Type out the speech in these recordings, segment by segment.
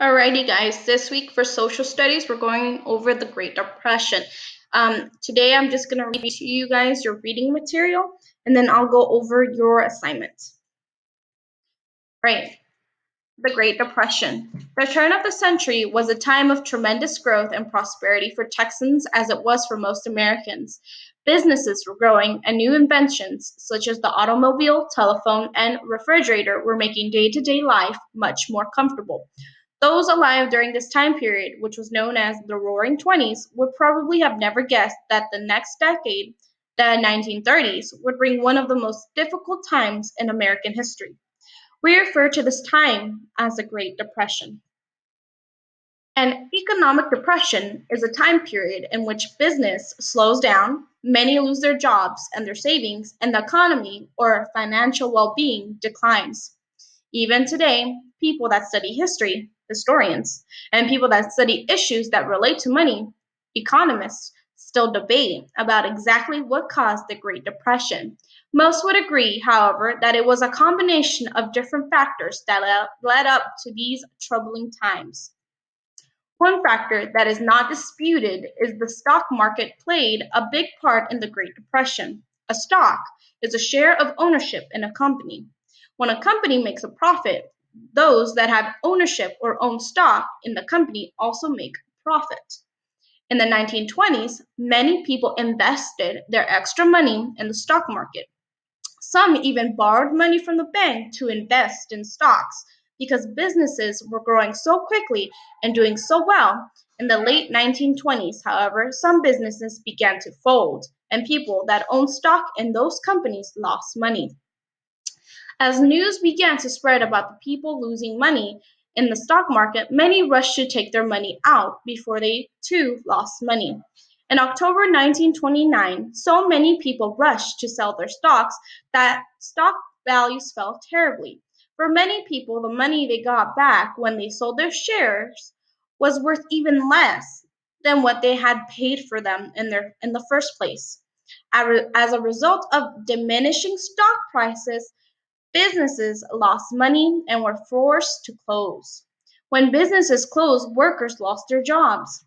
Alrighty, guys. This week for social studies, we're going over the Great Depression. Today, I'm just going to read to you guys your reading material, and then I'll go over your assignment. Right. The Great Depression. The turn of the century was a time of tremendous growth and prosperity for Texans as it was for most Americans. Businesses were growing, and new inventions, such as the automobile, telephone, and refrigerator, were making day-to-day life much more comfortable. Those alive during this time period, which was known as the Roaring Twenties, would probably have never guessed that the next decade, the 1930s, would bring one of the most difficult times in American history. We refer to this time as the Great Depression. An economic depression is a time period in which business slows down, many lose their jobs and their savings, and the economy or financial well-being declines. Even today, people that study history, historians, and people that study issues that relate to money, economists, still debate about exactly what caused the Great Depression. Most would agree, however, that it was a combination of different factors that led up to these troubling times. One factor that is not disputed is the stock market played a big part in the Great Depression. A stock is a share of ownership in a company. When a company makes a profit, those that have ownership or own stock in the company also make profit. In the 1920s, many people invested their extra money in the stock market. Some even borrowed money from the bank to invest in stocks because businesses were growing so quickly and doing so well. In the late 1920s, however, some businesses began to fold, and people that owned stock in those companies lost money. As news began to spread about the people losing money in the stock market, many rushed to take their money out before they too lost money. In October 1929, so many people rushed to sell their stocks that stock values fell terribly. For many people, the money they got back when they sold their shares was worth even less than what they had paid for them in the first place. As a result of diminishing stock prices, businesses lost money and were forced to close. When businesses closed, workers lost their jobs.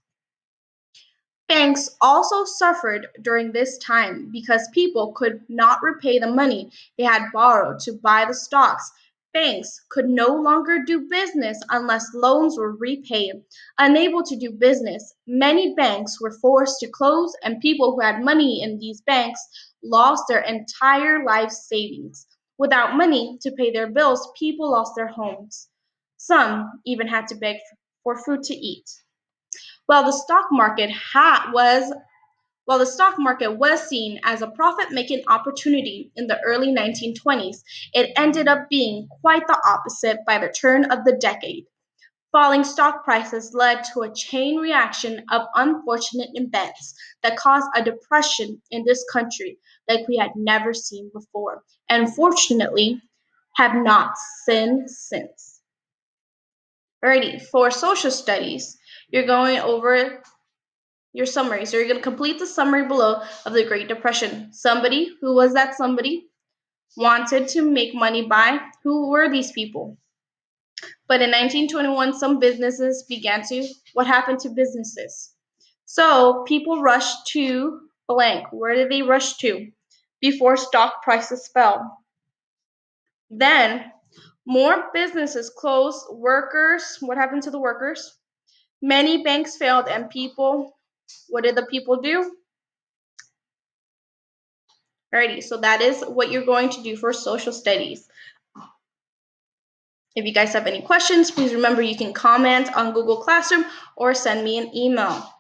Banks also suffered during this time because people could not repay the money they had borrowed to buy the stocks. Banks could no longer do business unless loans were repaid. Unable to do business, many banks were forced to close, and people who had money in these banks lost their entire life savings. Without money to pay their bills, people lost their homes. Some even had to beg for food to eat. While the stock market was seen as a profit-making opportunity in the early 1920s, it ended up being quite the opposite by the turn of the decade. Falling stock prices led to a chain reaction of unfortunate events that caused a depression in this country like we had never seen before, and fortunately have not seen since. Alrighty, for social studies, you're going over your summary. So you're going to complete the summary below of the Great Depression. Somebody, who was that somebody? Wanted to make money by, who were these people? But in 1921, some businesses what happened to businesses? So people rushed to blank. Where did they rush to? Before stock prices fell. Then more businesses closed. Workers, what happened to the workers? Many banks failed, and people, what did the people do? Alrighty, so that is what you're going to do for social studies. If you guys have any questions, please remember you can comment on Google Classroom or send me an email.